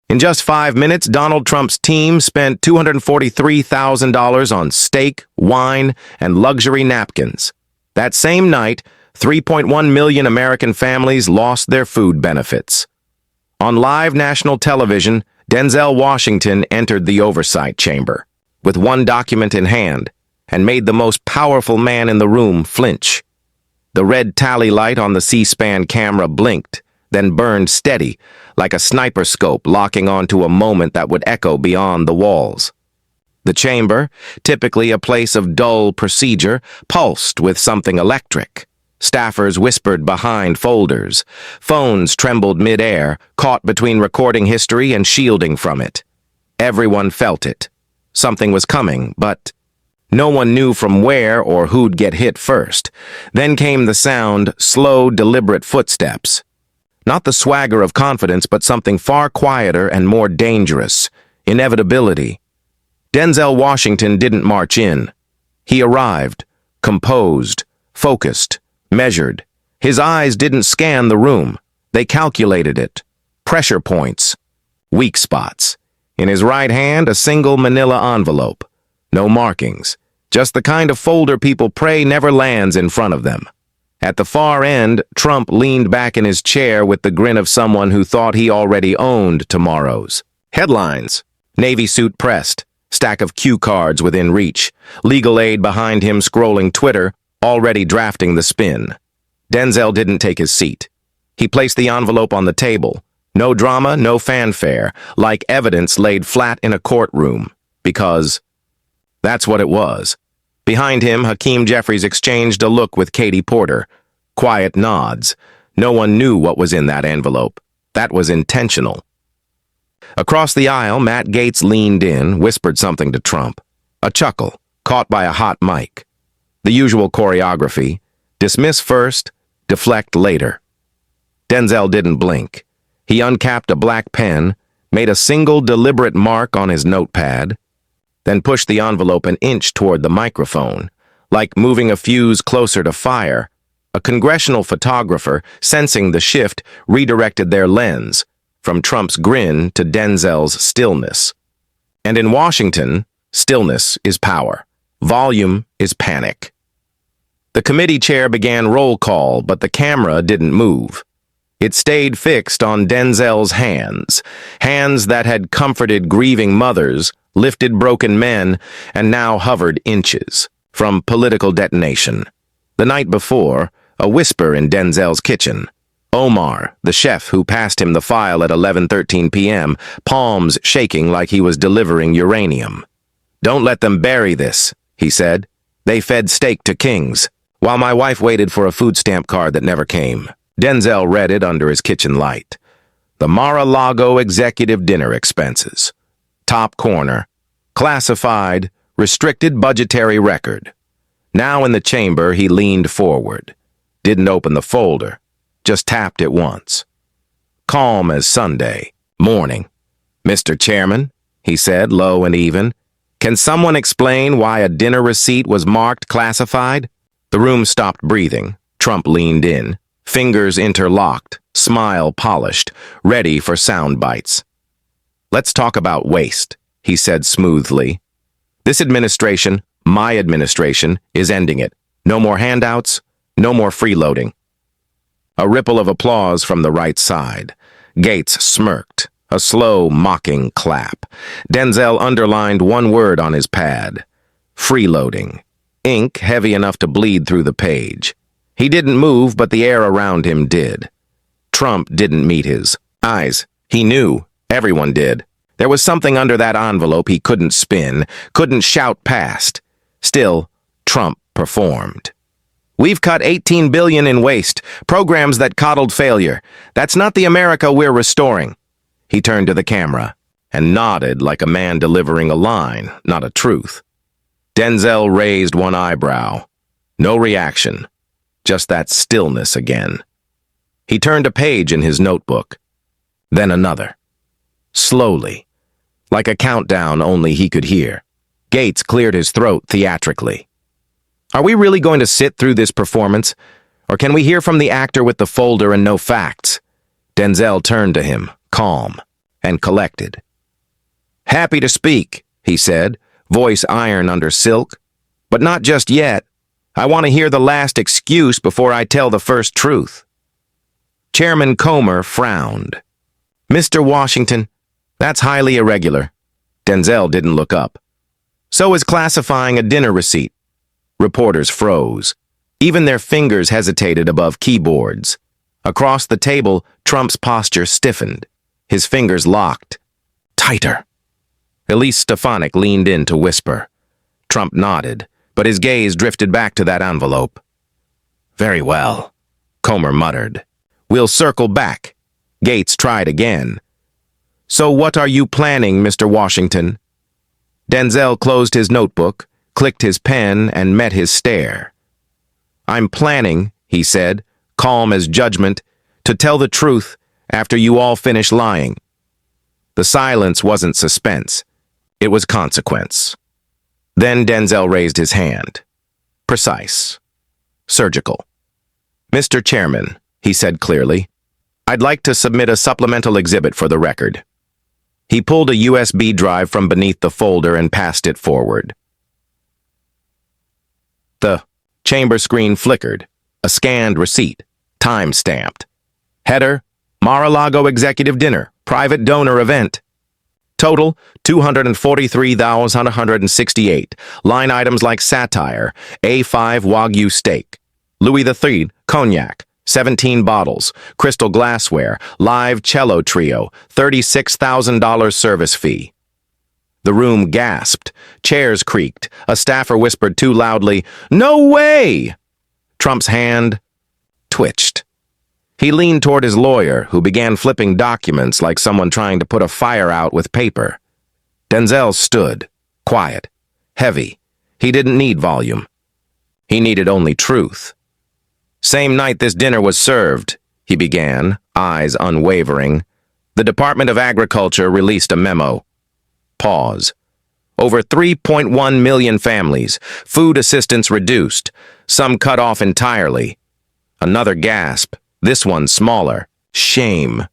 In just 5 minutes, Donald Trump's team spent $243,000 on steak, wine, and luxury napkins. That same night, 3.1 million American families lost their food benefits. On live national television, Denzel Washington entered the oversight chamber with one document in hand and made the most powerful man in the room flinch. The red tally light on the C-SPAN camera blinked, then burned steady, like a sniper scope locking onto a moment that would echo beyond the walls. The chamber, typically a place of dull procedure, pulsed with something electric. Staffers whispered behind folders. Phones trembled mid-air, caught between recording history and shielding from it. Everyone felt it. Something was coming, but no one knew from where or who'd get hit first. Then came the sound, slow, deliberate footsteps. Not the swagger of confidence, but something far quieter and more dangerous. Inevitability. Denzel Washington didn't march in. He arrived, composed, focused, measured. His eyes didn't scan the room. They calculated it. Pressure points. Weak spots. In his right hand, a single manila envelope. No markings. Just the kind of folder people pray never lands in front of them. At the far end, Trump leaned back in his chair with the grin of someone who thought he already owned tomorrow's. Headlines. Navy suit pressed. Stack of cue cards within reach. Legal aid behind him scrolling Twitter, already drafting the spin. Denzel didn't take his seat. He placed the envelope on the table. No drama, no fanfare, like evidence laid flat in a courtroom. Because that's what it was. Behind him, Hakeem Jeffries exchanged a look with Katie Porter. Quiet nods. No one knew what was in that envelope. That was intentional. Across the aisle, Matt Gaetz leaned in, whispered something to Trump. A chuckle, caught by a hot mic. The usual choreography. Dismiss first, deflect later. Denzel didn't blink. He uncapped a black pen, made a single deliberate mark on his notepad, then pushed the envelope an inch toward the microphone, like moving a fuse closer to fire. A congressional photographer, sensing the shift, redirected their lens, from Trump's grin to Denzel's stillness. And in Washington, stillness is power. Volume is panic. The committee chair began roll call, but the camera didn't move. It stayed fixed on Denzel's hands, hands that had comforted grieving mothers, lifted broken men, and now hovered inches from political detonation. The night before, a whisper in Denzel's kitchen. Omar, the chef who passed him the file at 11:13 p.m., palms shaking like he was delivering uranium. "Don't let them bury this," he said. "They fed steak to kings." While my wife waited for a food stamp card that never came, Denzel read it under his kitchen light. The Mar-a-Lago executive dinner expenses. Top corner. Classified, restricted budgetary record. Now in the chamber, he leaned forward. Didn't open the folder. Just tapped it once. Calm as Sunday morning. "Mr. Chairman," he said, low and even, "can someone explain why a dinner receipt was marked classified?" The room stopped breathing. Trump leaned in, fingers interlocked, smile polished, ready for sound bites. "Let's talk about waste," he said smoothly. "This administration, my administration, is ending it. No more handouts, no more freeloading." A ripple of applause from the right side. Gaetz smirked, a slow, mocking clap. Denzel underlined one word on his pad. Freeloading. Ink heavy enough to bleed through the page. He didn't move, but the air around him did. Trump didn't meet his eyes. He knew. Everyone did. There was something under that envelope he couldn't spin, couldn't shout past. Still, Trump performed. "We've cut $18 billion in waste, programs that coddled failure. That's not the America we're restoring." He turned to the camera and nodded like a man delivering a line, not a truth. Denzel raised one eyebrow. No reaction. Just that stillness again. He turned a page in his notebook. Then another. Slowly. Like a countdown only he could hear. Gaetz cleared his throat theatrically. "Are we really going to sit through this performance? Or can we hear from the actor with the folder and no facts?" Denzel turned to him, calm. and collected. "Happy to speak," he said, voice iron under silk. "But not just yet. I want to hear the last excuse before I tell the first truth." Chairman Comer frowned. "Mr. Washington, that's highly irregular." Denzel didn't look up. "So is classifying a dinner receipt." Reporters froze. Even their fingers hesitated above keyboards. Across the table, Trump's posture stiffened. His fingers locked. "Tighter." Elise Stefanik leaned in to whisper. Trump nodded, but his gaze drifted back to that envelope. "Very well," Comer muttered. "We'll circle back." Gates tried again. "So what are you planning, Mr. Washington?" Denzel closed his notebook, clicked his pen, and met his stare. "I'm planning," he said, calm as judgment, "to tell the truth after you all finish lying." The silence wasn't suspense. It was consequence. Then Denzel raised his hand. Precise. Surgical. "Mr. Chairman," he said clearly, "I'd like to submit a supplemental exhibit for the record." He pulled a USB drive from beneath the folder and passed it forward. The chamber screen flickered. A scanned receipt, time-stamped. Header, Mar-a-Lago Executive Dinner, Private Donor Event. Total, $243,168. Line items like satire, A5 Wagyu steak, Louis III cognac, 17 bottles, crystal glassware, live cello trio, $36,000 service fee. The room gasped. Chairs creaked. A staffer whispered too loudly, "No way!" Trump's hand twitched. He leaned toward his lawyer, who began flipping documents like someone trying to put a fire out with paper. Denzel stood, quiet, heavy. He didn't need volume. He needed only truth. "Same night this dinner was served," he began, eyes unwavering, "the Department of Agriculture released a memo." Pause. "Over 3.1 million families, food assistance reduced, some cut off entirely." Another gasp, this one smaller. Shame,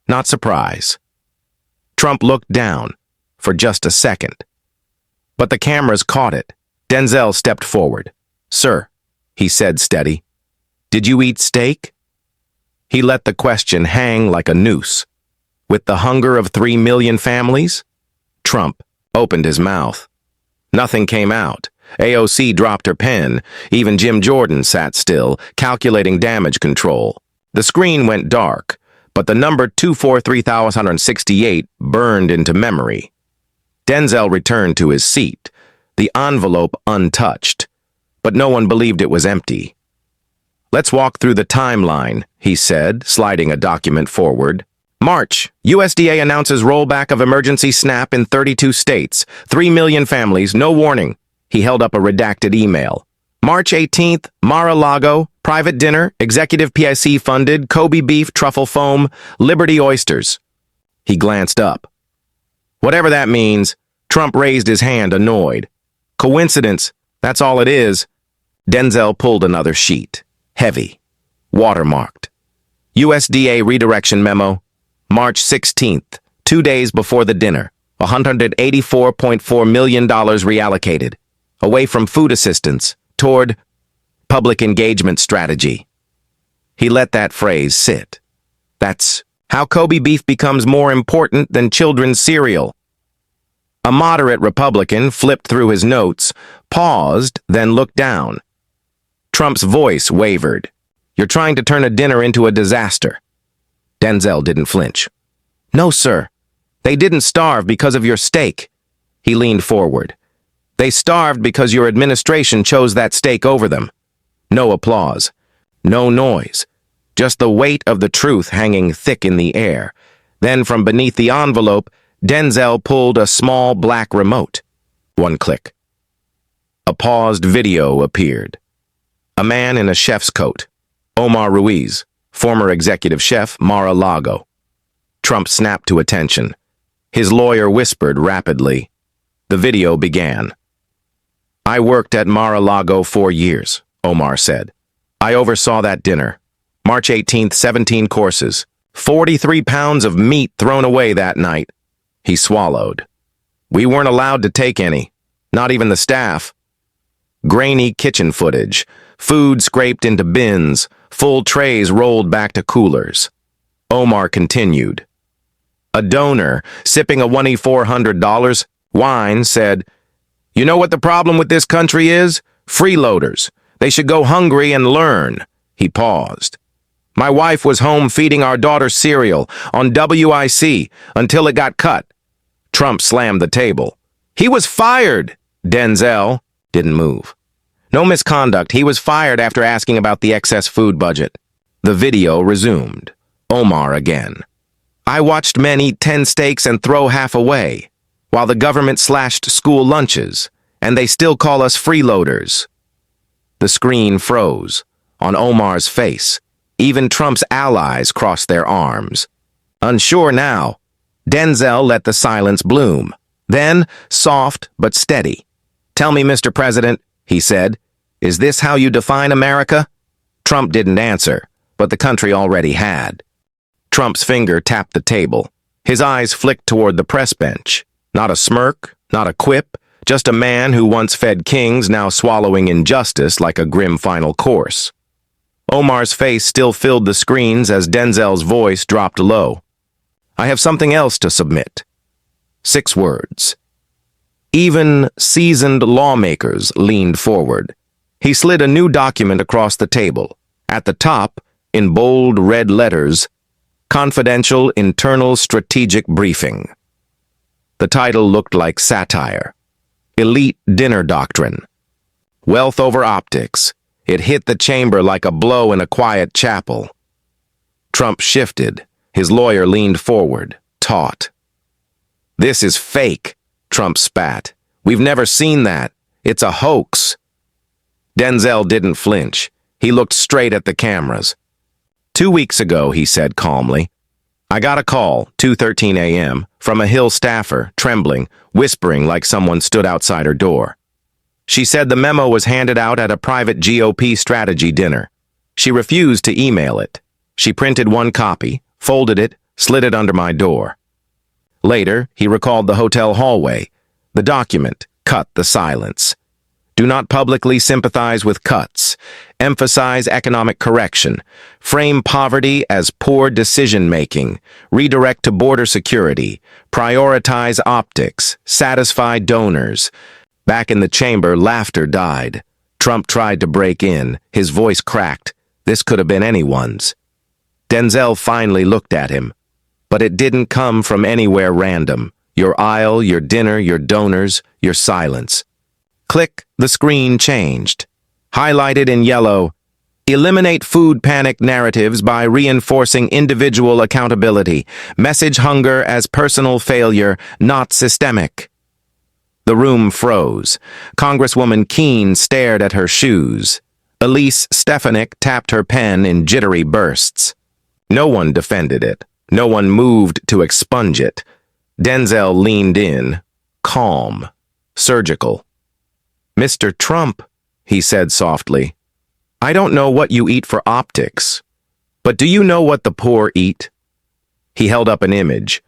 not surprise. Trump looked down, for just a second. But the cameras caught it. Denzel stepped forward. "Sir," he said steady, "did you eat steak?" He let the question hang like a noose. With the hunger of 3 million families? Trump opened his mouth. Nothing came out. AOC dropped her pen. Even Jim Jordan sat still, calculating damage control. The screen went dark, but the number 243,168 burned into memory. Denzel returned to his seat, the envelope untouched, but no one believed it was empty. "Let's walk through the timeline," he said, sliding a document forward. March, USDA announces rollback of emergency SNAP in 32 states. 3 million families, no warning. He held up a redacted email. March 18th, Mar-a-Lago, private dinner, executive PIC funded, Kobe beef, truffle foam, Liberty oysters. He glanced up. Whatever that means, Trump raised his hand, annoyed. "Coincidence, that's all it is." Denzel pulled another sheet. Heavy. Watermarked. USDA redirection memo. March 16th, 2 days before the dinner. $184.4 million reallocated. Away from food assistance, toward public engagement strategy. He let that phrase sit. That's how Kobe beef becomes more important than children's cereal. A moderate Republican flipped through his notes, paused, then looked down. Trump's voice wavered. "You're trying to turn a dinner into a disaster." Denzel didn't flinch. "No, sir. They didn't starve because of your steak." He leaned forward. "They starved because your administration chose that steak over them." No applause. No noise. Just the weight of the truth hanging thick in the air. Then from beneath the envelope, Denzel pulled a small black remote. One click. A paused video appeared. A man in a chef's coat. Omar Ruiz, former executive chef, Mar-a-Lago. Trump snapped to attention. His lawyer whispered rapidly. The video began. "I worked at Mar-a-Lago 4 years, Omar said. I oversaw that dinner. March 18th, 17 courses, 43 pounds of meat thrown away that night. He swallowed. We weren't allowed to take any, not even the staff. Grainy kitchen footage, food scraped into bins, full trays rolled back to coolers. Omar continued. A donor, sipping a $2,400 wine, said, "You know what the problem with this country is? Freeloaders. They should go hungry and learn." He paused. My wife was home feeding our daughter cereal on WIC until it got cut. Trump slammed the table. He was fired. Denzel didn't move. No misconduct. He was fired after asking about the excess food budget. The video resumed. Omar again. I watched men eat 10 steaks and throw half away, while the government slashed school lunches, and they still call us freeloaders. The screen froze. On Omar's face, even Trump's allies crossed their arms. Unsure now, Denzel let the silence bloom. Then, soft but steady. Tell me, Mr. President, he said, is this how you define America? Trump didn't answer, but the country already had. Trump's finger tapped the table. His eyes flicked toward the press bench. Not a smirk, not a quip, just a man who once fed kings now swallowing injustice like a grim final course. Omar's face still filled the screens as Denzel's voice dropped low. I have something else to submit. 6 words. Even seasoned lawmakers leaned forward. He slid a new document across the table. At the top, in bold red letters, Confidential Internal Strategic Briefing. The title looked like satire. Elite Dinner Doctrine. Wealth over optics. It hit the chamber like a blow in a quiet chapel. Trump shifted. His lawyer leaned forward, taut. This is fake, Trump spat. We've never seen that. It's a hoax. Denzel didn't flinch. He looked straight at the cameras. 2 weeks ago, he said calmly, I got a call, 2:13 a.m., from a Hill staffer, trembling, whispering like someone stood outside her door. She said the memo was handed out at a private GOP strategy dinner. She refused to email it. She printed one copy, folded it, slid it under my door. Later, he recalled the hotel hallway. The document cut the silence. Do not publicly sympathize with cuts. Emphasize economic correction. Frame poverty as poor decision-making. Redirect to border security. Prioritize optics. Satisfy donors. Back in the chamber, laughter died. Trump tried to break in. His voice cracked. This could have been anyone's. Denzel finally looked at him. But it didn't come from anywhere random. Your aisle, your dinner, your donors, your silence. Click, the screen changed. Highlighted in yellow, eliminate food panic narratives by reinforcing individual accountability. Message hunger as personal failure, not systemic. The room froze. Congresswoman Keene stared at her shoes. Elise Stefanik tapped her pen in jittery bursts. No one defended it. No one moved to expunge it. Denzel leaned in, calm, surgical. Mr. Trump, he said softly, I don't know what you eat for optics, but do you know what the poor eat? He held up an image,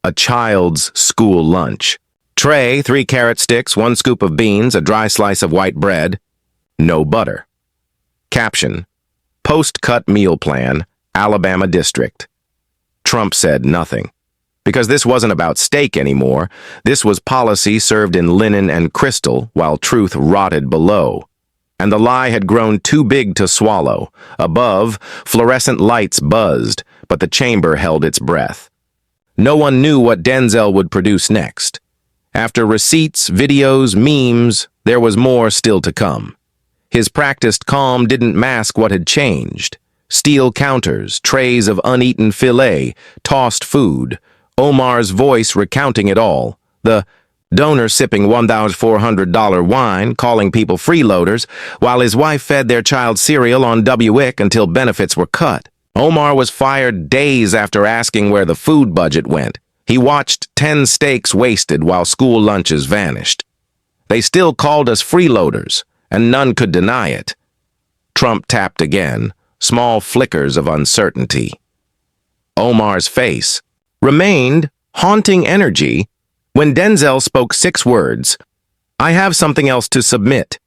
a child's school lunch. Tray, 3 carrot sticks, 1 scoop of beans, a dry slice of white bread, no butter. Caption, post-cut meal plan, Alabama District. Trump said nothing. Because this wasn't about steak anymore, this was policy served in linen and crystal while truth rotted below. And the lie had grown too big to swallow. Above, fluorescent lights buzzed, but the chamber held its breath. No one knew what Denzel would produce next. After receipts, videos, memes, there was more still to come. His practiced calm didn't mask what had changed. Steel counters, trays of uneaten filet, tossed food, Omar's voice recounting it all, the donor sipping $1,400 wine, calling people freeloaders, while his wife fed their child cereal on WIC until benefits were cut. Omar was fired days after asking where the food budget went. He watched 10 steaks wasted while school lunches vanished. They still called us freeloaders, and none could deny it. Trump tapped again, small flickers of uncertainty. Omar's face remained haunting energy when Denzel spoke 6 words. "I have something else to submit."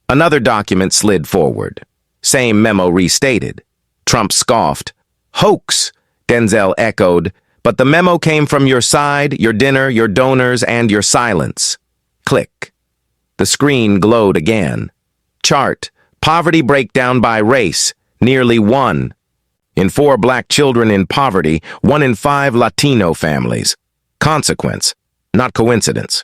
Another document slid forward. Same memo restated. Trump scoffed. "Hoax," Denzel echoed, "but the memo came from your side, your dinner, your donors, and your silence." Click. The screen glowed again. Chart: poverty breakdown by race, nearly 1 in 4 black children in poverty, 1 in 5 Latino families. Consequence, not coincidence.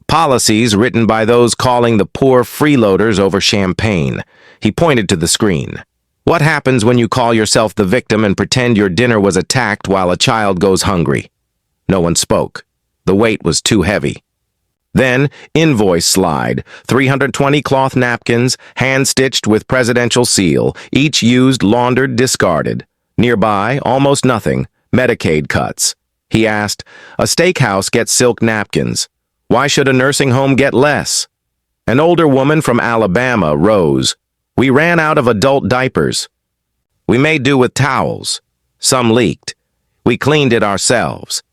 Policies written by those calling the poor freeloaders over champagne. He pointed to the screen. What happens when you call yourself the victim and pretend your dinner was attacked while a child goes hungry? No one spoke. The weight was too heavy. Then, invoice slide, 320 cloth napkins, hand-stitched with presidential seal, each used, laundered, discarded. Nearby, almost nothing, Medicaid cuts. He asked, "A steakhouse gets silk napkins. Why should a nursing home get less?" An older woman from Alabama rose. "We ran out of adult diapers. We made do with towels. Some leaked. We cleaned it ourselves."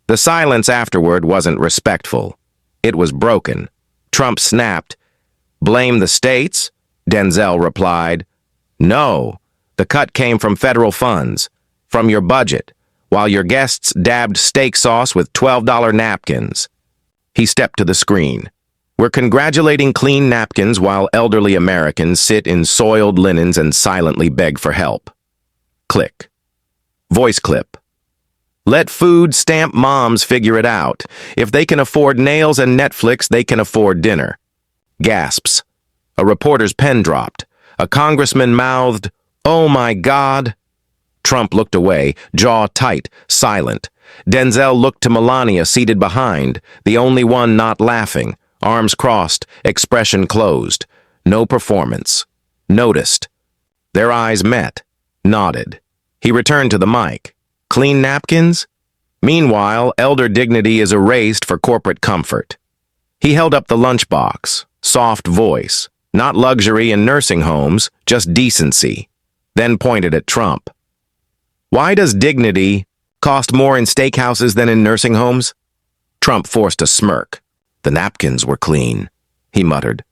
The silence afterward wasn't respectful. It was broken. Trump snapped. "Blame the states?" Denzel replied. "No, the cut came from federal funds, from your budget, while your guests dabbed steak sauce with $12 napkins." He stepped to the screen. "We're congratulating clean napkins while elderly Americans sit in soiled linens and silently beg for help." Click. Voice clip. "Let food stamp moms figure it out. If they can afford nails and Netflix, they can afford dinner." Gasps. A reporter's pen dropped. A congressman mouthed, "Oh my God." Trump looked away, jaw tight, silent. Denzel looked to Melania seated behind, the only one not laughing, arms crossed, expression closed. No performance. Noticed. Their eyes met, nodded. He returned to the mic. "Clean napkins?" Meanwhile, elder dignity is erased for corporate comfort. He held up the lunchbox, soft voice, not luxury in nursing homes, just decency, then pointed at Trump. "Why does dignity cost more in steakhouses than in nursing homes?" Trump forced a smirk. "The napkins were clean," he muttered.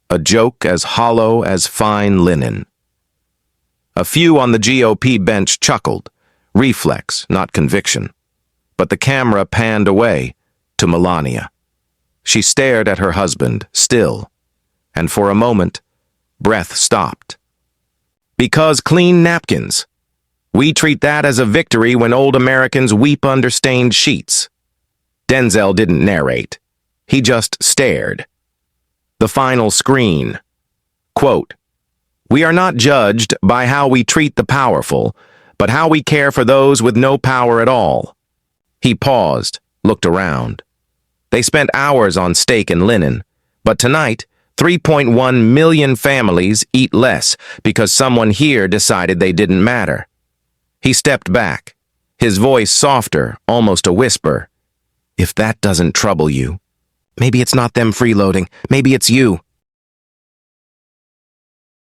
A joke as hollow as fine linen. A few on the GOP bench chuckled. Reflex, not conviction. But the camera panned away to Melania. She stared at her husband, still, and for a moment, breath stopped. "Because clean napkins. We treat that as a victory when old Americans weep under stained sheets." Denzel didn't narrate. He just stared. The final screen. Quote, "We are not judged by how we treat the powerful, but how we care for those with no power at all." He paused, looked around. They spent hours on steak and linen, but tonight, 3.1 million families eat less because someone here decided they didn't matter. He stepped back, his voice softer, almost a whisper. "If that doesn't trouble you, maybe it's not them freeloading, maybe it's you."